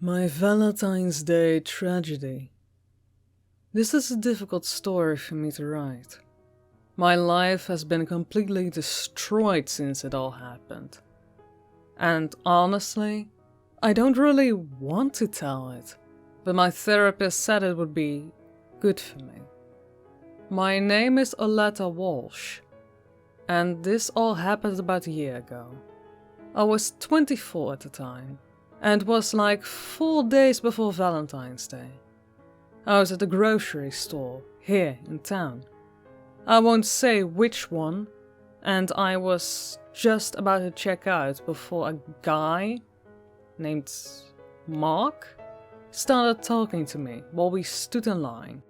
My Valentine's Day tragedy. This is a difficult story for me to write. My life has been completely destroyed since it all happened. And honestly, I don't really want to tell it, but my therapist said it would be good for me. My name is Oleta Walsh, and this all happened about a year ago. I was 24 at the time, and it was like 4 days before Valentine's Day. I was at the grocery store, here in town. I won't say which one, and I was just about to check out before a guy named Mark started talking to me while we stood in line.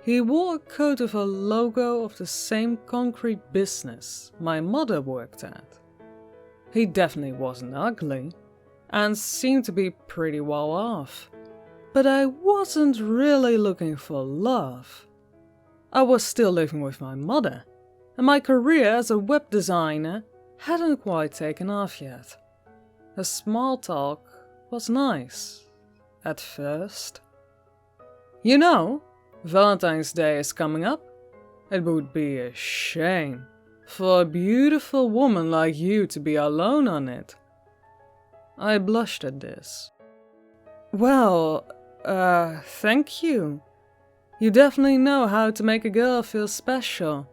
He wore a coat with a logo of the same concrete business my mother worked at. He definitely wasn't ugly, and seemed to be pretty well off. But I wasn't really looking for love. I was still living with my mother, and my career as a web designer hadn't quite taken off yet. The small talk was nice, at first. You know, Valentine's Day is coming up. It would be a shame for a beautiful woman like you to be alone on it. I blushed at this. Well, thank you. You definitely know how to make a girl feel special,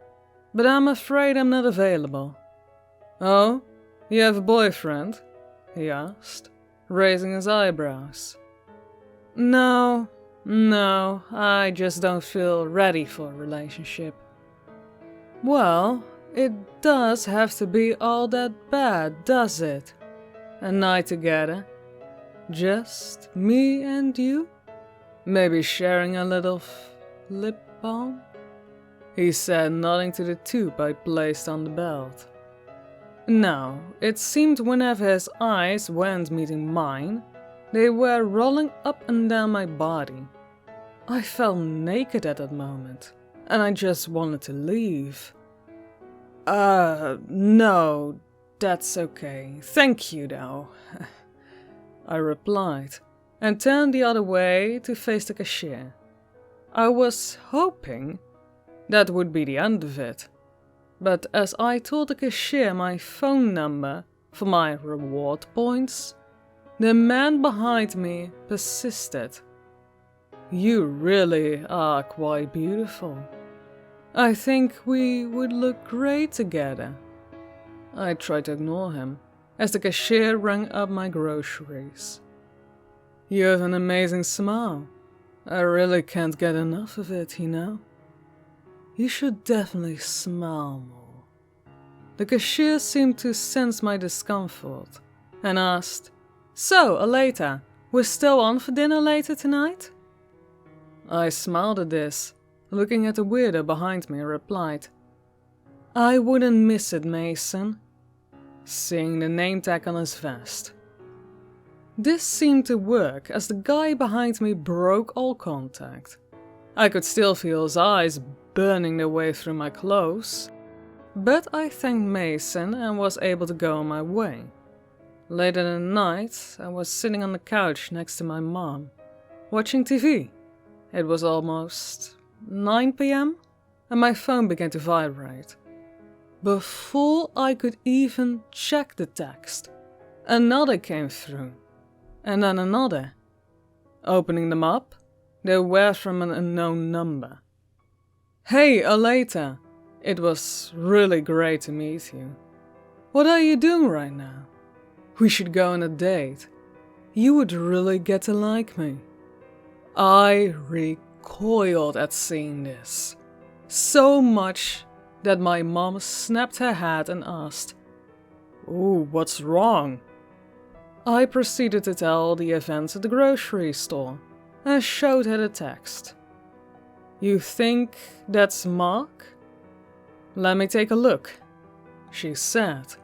but I'm afraid I'm not available. Oh, you have a boyfriend? He asked, raising his eyebrows. No, I just don't feel ready for a relationship. Well, it does have to be all that bad, does it? A night together. Just me and you? Maybe sharing a little lip balm? He said, nodding to the tube I placed on the belt. No, it seemed whenever his eyes went meeting mine, they were rolling up and down my body. I felt naked at that moment, and I just wanted to leave. No, that's okay. Thank you, though, I replied, and turned the other way to face the cashier. I was hoping that would be the end of it, but as I told the cashier my phone number for my reward points, the man behind me persisted. You really are quite beautiful. I think we would look great together. I tried to ignore him as the cashier rang up my groceries. You have an amazing smile. I really can't get enough of it, you know. You should definitely smile more. The cashier seemed to sense my discomfort and asked, So, Oleta, we're still on for dinner later tonight? I smiled at this, looking at the weirdo behind me, and replied, I wouldn't miss it, Mason, seeing the name tag on his vest. This seemed to work as the guy behind me broke all contact. I could still feel his eyes burning their way through my clothes, but I thanked Mason and was able to go on my way. Later in the night, I was sitting on the couch next to my mom, watching TV. It was almost 9 p.m. and my phone began to vibrate. Before I could even check the text, another came through, and then another. Opening them up, they were from an unknown number. Hey, Oleta, it was really great to meet you. What are you doing right now? We should go on a date. You would really get to like me. I recoiled at seeing this, so much that my mom snapped her head and asked, Ooh, what's wrong? I proceeded to tell the events at the grocery store and showed her the text. You think that's Mark? Let me take a look, she said,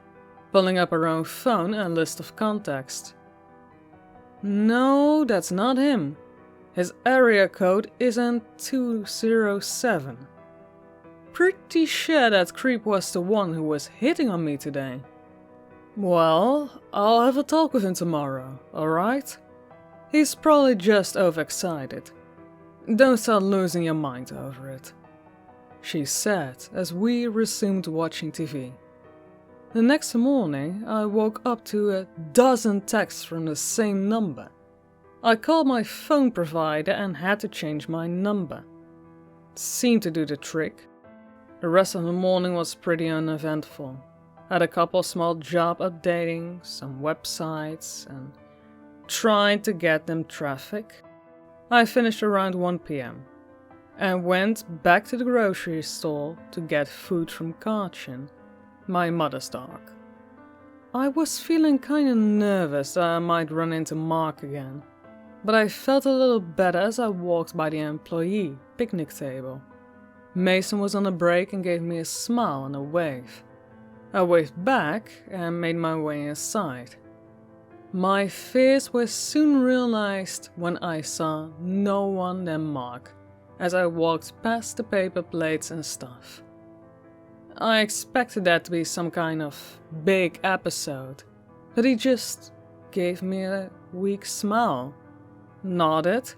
pulling up her own phone and list of contacts. No, that's not him. His area code isn't 207. pretty sure that creep was the one who was hitting on me today. Well, I'll have a talk with him tomorrow, alright? He's probably just overexcited. Don't start losing your mind over it, she said as we resumed watching TV. The next morning, I woke up to a dozen texts from the same number. I called my phone provider and had to change my number. It seemed to do the trick. The rest of the morning was pretty uneventful. Had a couple small job updating, some websites, and trying to get them traffic. I finished around 1 p.m. and went back to the grocery store to get food from Karchin, my mother's dog. I was feeling kinda nervous that I might run into Mark again, but I felt a little better as I walked by the employee picnic table. Mason was on a break and gave me a smile and a wave. I waved back and made my way inside. My fears were soon realized when I saw no one than Mark as I walked past the paper plates and stuff. I expected that to be some kind of big episode, but he just gave me a weak smile, nodded,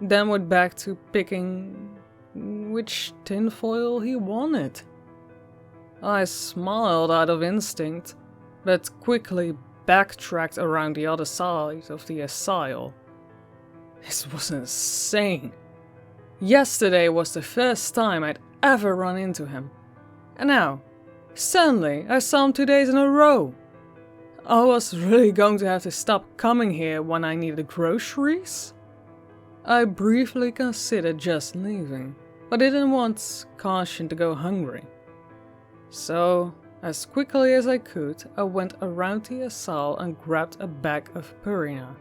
then went back to picking which tinfoil he wanted. I smiled out of instinct, but quickly backtracked around the other side of the aisle. This was insane. Yesterday was the first time I'd ever run into him. And now, suddenly, I saw him 2 days in a row. I was really going to have to stop coming here when I needed groceries? I briefly considered just leaving, but I didn't want Karchin to go hungry. So, as quickly as I could, I went around the aisle and grabbed a bag of Purina.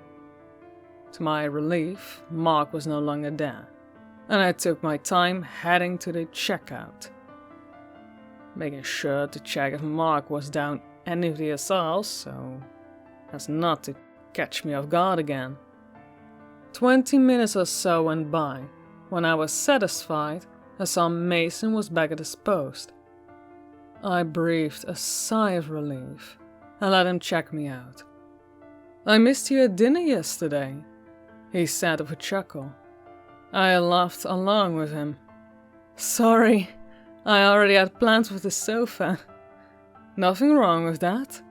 To my relief, Mark was no longer there, and I took my time heading to the checkout, making sure to check if Mark was down any of the aisles so as not to catch me off guard again. 20 minutes or so went by. When I was satisfied, I saw Mason was back at his post. I breathed a sigh of relief and let him check me out. "I missed you at dinner yesterday," he said with a chuckle. I laughed along with him. "Sorry, I already had plans with the sofa." "Nothing wrong with that.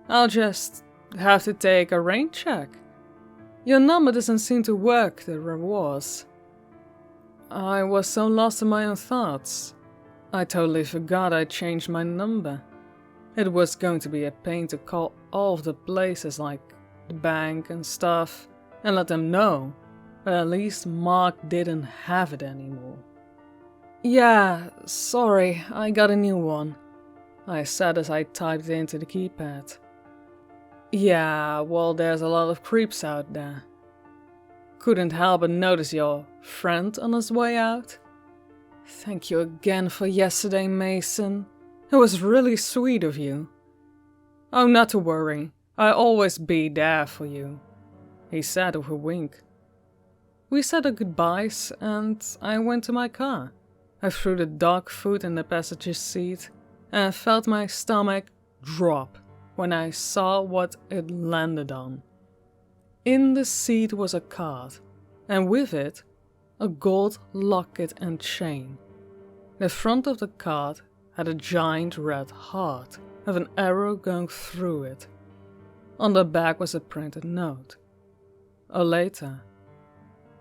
I'll just have to take a rain check. Your number doesn't seem to work the rewards." I was so lost in my own thoughts. I totally forgot I changed my number. It was going to be a pain to call all of the places like the bank and stuff and let them know, but at least Mark didn't have it anymore. "Yeah, sorry, I got a new one," I said as I typed it into the keypad. "Yeah, well, there's a lot of creeps out there. Couldn't help but notice your friend on his way out. Thank you again for yesterday, Mason. It was really sweet of you." "Oh, not to worry. I'll always be there for you," he said with a wink. We said our goodbyes and I went to my car. I threw the dog food in the passenger seat and felt my stomach drop when I saw what it landed on. In the seat was a card, and with it, a gold locket and chain. The front of the card had a giant red heart with an arrow going through it. On the back was a printed note. Later.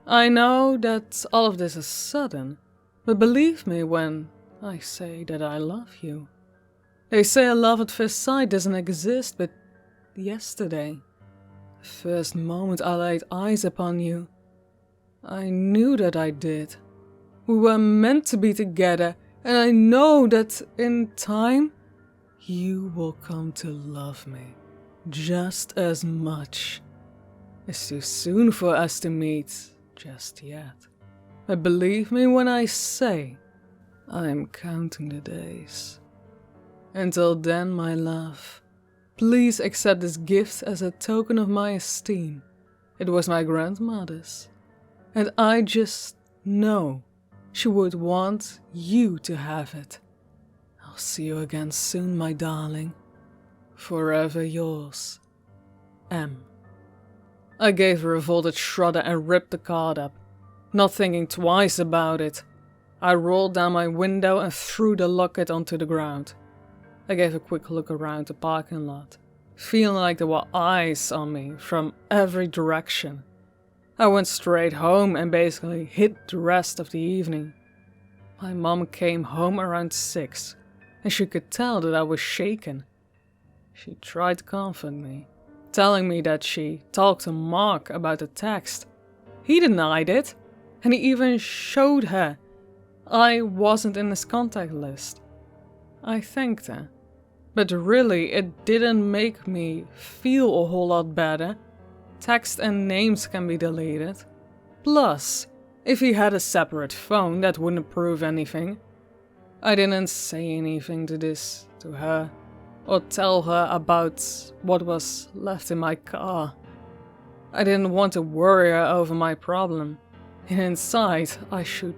I know that all of this is sudden, but believe me when I say that I love you. They say a love at first sight doesn't exist, but yesterday, the first moment I laid eyes upon you, I knew that I did. We were meant to be together, and I know that in time, you will come to love me just as much. It's too soon for us to meet just yet. But believe me when I say, I'm counting the days. Until then, my love, please accept this gift as a token of my esteem. It was my grandmother's, and I just know She would want you to have it. I'll see you again soon, my darling. Forever yours, M. I gave her a revolted shudder and ripped the card up, not thinking twice about it. I rolled down my window and threw the locket onto the ground. I gave a quick look around the parking lot, feeling like there were eyes on me from every direction. I went straight home and basically hid the rest of the evening. My mom came home around 6, and she could tell that I was shaken. She tried to comfort me, telling me that she talked to Mark about the text. He denied it, and he even showed her I wasn't in his contact list. I thanked her, but really it didn't make me feel a whole lot better. Text and names can be deleted. Plus, if he had a separate phone, that wouldn't prove anything. I didn't say anything to her, or tell her about what was left in my car. I didn't want to worry her over my problem. And inside, I should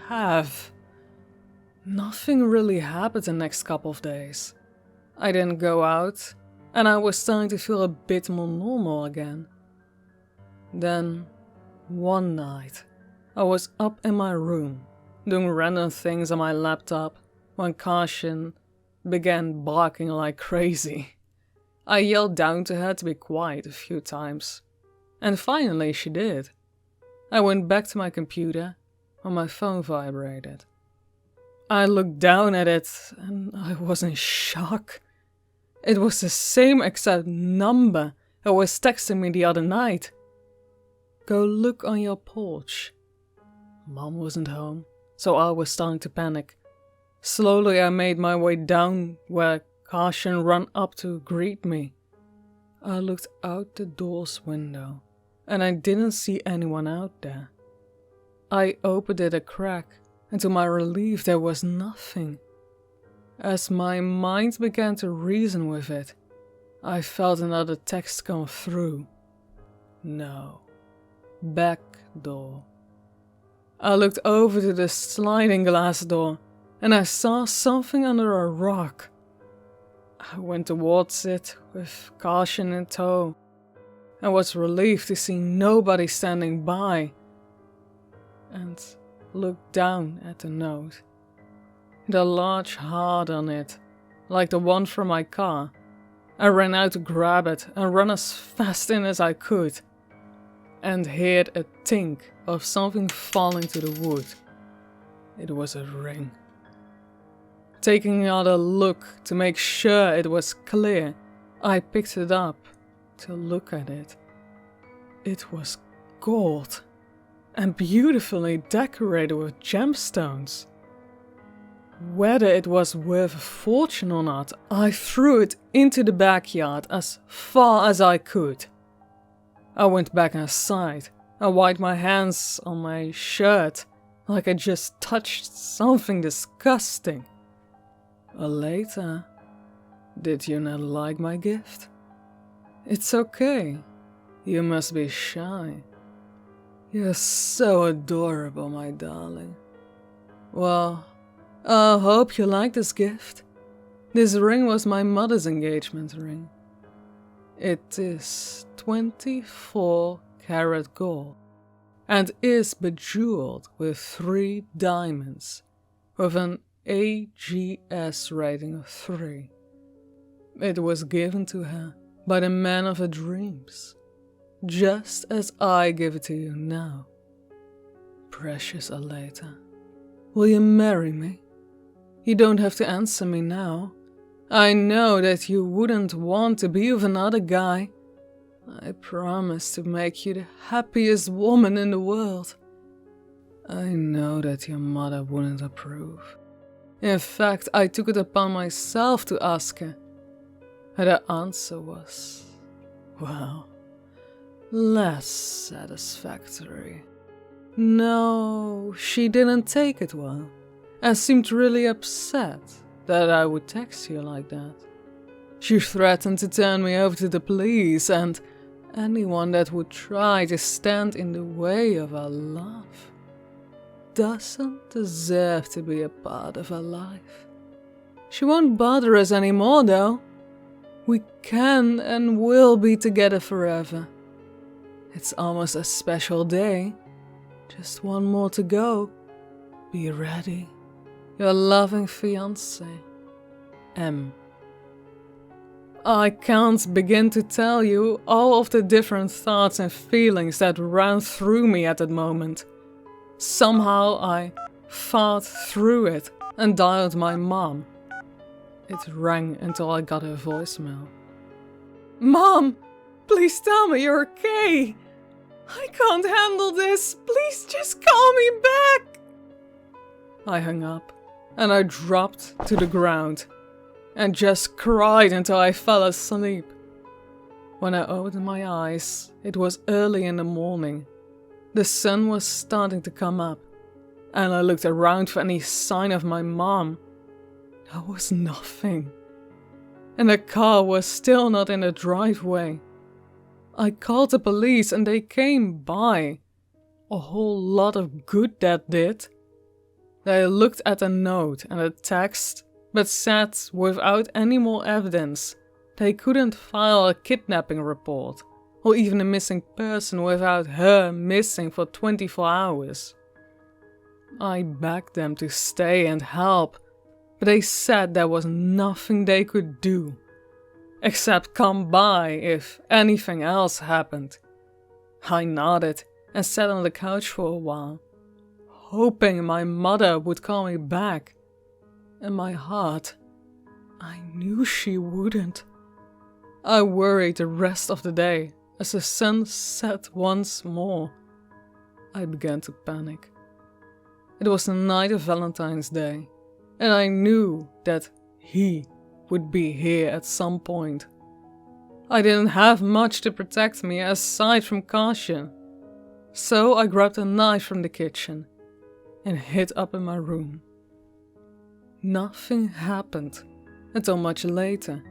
have. Nothing really happened the next couple of days. I didn't go out, and I was starting to feel a bit more normal again. Then, one night, I was up in my room, doing random things on my laptop, when Caution began barking like crazy. I yelled down to her to be quiet a few times, and finally she did. I went back to my computer when my phone vibrated. I looked down at it and I was in shock. It was the same exact number that was texting me the other night. Go look on your porch. Mom wasn't home, so I was starting to panic. Slowly I made my way down where Caution ran up to greet me. I looked out the door's window, and I didn't see anyone out there. I opened it a crack, and to my relief there was nothing. As my mind began to reason with it, I felt another text come through. No. Back door. I looked over to the sliding glass door, and I saw something under a rock. I went towards it with Caution in tow, and was relieved to see nobody standing by, and looked down at the note. The large heart on it, like the one from my car. I ran out to grab it and run as fast in as I could, and heard a tink of something falling to the wood. It was a ring. Taking another look to make sure it was clear, I picked it up to look at it. It was gold and beautifully decorated with gemstones. Whether it was worth a fortune or not, I threw it into the backyard as far as I could. I went back inside and wiped my hands on my shirt like I just touched something disgusting. Later, did you not like my gift? It's okay. You must be shy. You're so adorable, my darling. Well, I hope you like this gift. This ring was my mother's engagement ring. It is 24-karat gold and is bejeweled with 3 diamonds with an AGS rating of 3. It was given to her by the man of her dreams, just as I give it to you now. Precious Aleta, will you marry me? You don't have to answer me now. I know that you wouldn't want to be with another guy. I promise to make you the happiest woman in the world. I know that your mother wouldn't approve. In fact, I took it upon myself to ask her. Her answer was, well, less satisfactory. No, she didn't take it well, and seemed really upset that I would text you like that. She threatened to turn me over to the police and anyone that would try to stand in the way of our love. doesn't deserve to be a part of our life. She won't bother us anymore, though. We can and will be together forever. It's almost a special day. Just one more to go. Be ready. Your loving fiancé, M. I can't begin to tell you all of the different thoughts and feelings that ran through me at that moment. Somehow I fought through it and dialed my mom. It rang until I got her voicemail. Mom, please tell me you're okay. I can't handle this. Please just call me back. I hung up and I dropped to the ground and just cried until I fell asleep. When I opened my eyes, it was early in the morning. The sun was starting to come up, and I looked around for any sign of my mom. There was nothing, and the car was still not in the driveway. I called the police and they came by. A whole lot of good that did. They looked at a note and a text, but said without any more evidence they couldn't file a kidnapping report or even a missing person without her missing for 24 hours. I begged them to stay and help, but they said there was nothing they could do, except come by if anything else happened. I nodded and sat on the couch for a while, hoping my mother would call me back. In my heart, I knew she wouldn't. I worried the rest of the day as the sun set once more. I began to panic. It was the night of Valentine's Day, and I knew that he would be here at some point. I didn't have much to protect me aside from caution, so I grabbed a knife from the kitchen and hid up in my room. Nothing happened until much later.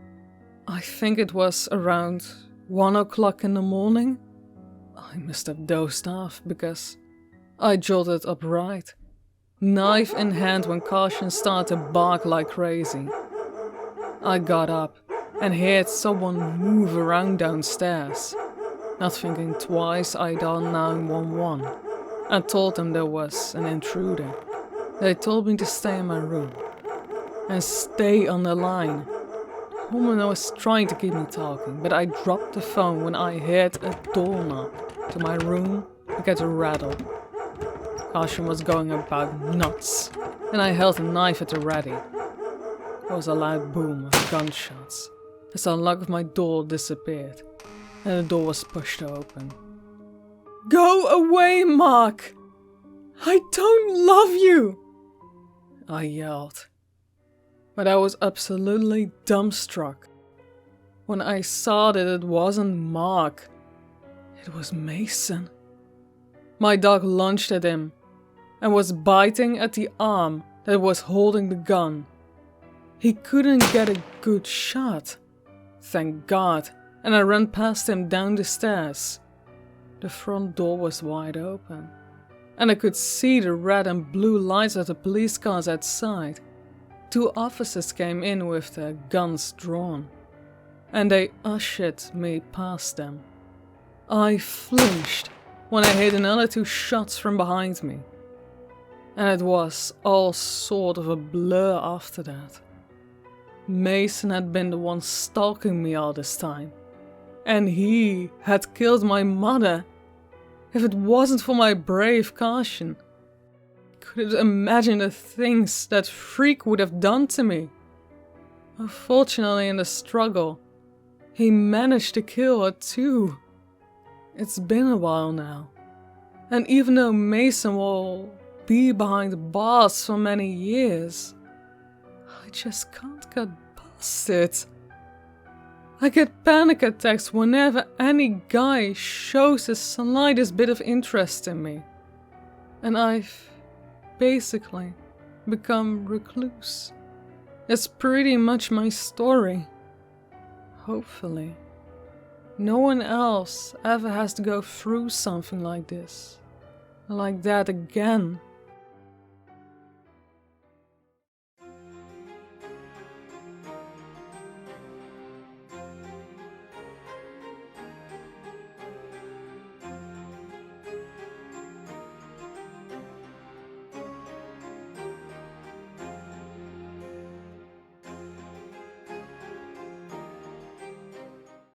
I think it was around 1 o'clock in the morning. I must have dozed off because I jolted upright, knife in hand, when Caution started to bark like crazy. I got up and heard someone move around downstairs. Not thinking twice, I dialed 911 and told them there was an intruder. They told me to stay in my room and stay on the line. The woman was trying to keep me talking, but I dropped the phone when I heard a doorknob to my room begin to rattle. Caution was going about nuts, and I held a knife at the ready. There was a loud boom of gunshots as the lock of my door disappeared, and the door was pushed open. "Go away, Mark! I don't love you!" I yelled. But I was absolutely dumbstruck when I saw that it wasn't Mark. It was Mason. My dog lunged at him and was biting at the arm that was holding the gun. He couldn't get a good shot, thank God, and I ran past him down the stairs. The front door was wide open, and I could see the red and blue lights of the police cars outside. 2 officers came in with their guns drawn, and they ushered me past them. I flinched when I heard another 2 shots from behind me, and it was all sort of a blur after that. Mason had been the one stalking me all this time, and he had killed my mother. If it wasn't for my brave Caution, could you imagine the things that freak would have done to me? Unfortunately, in the struggle, he managed to kill her too. It's been a while now, and even though Mason will be behind bars for many years, I just can't get past it. I get panic attacks whenever any guy shows the slightest bit of interest in me, and I've basically become recluse. That's pretty much my story. Hopefully, no one else ever has to go through something like this, like that again.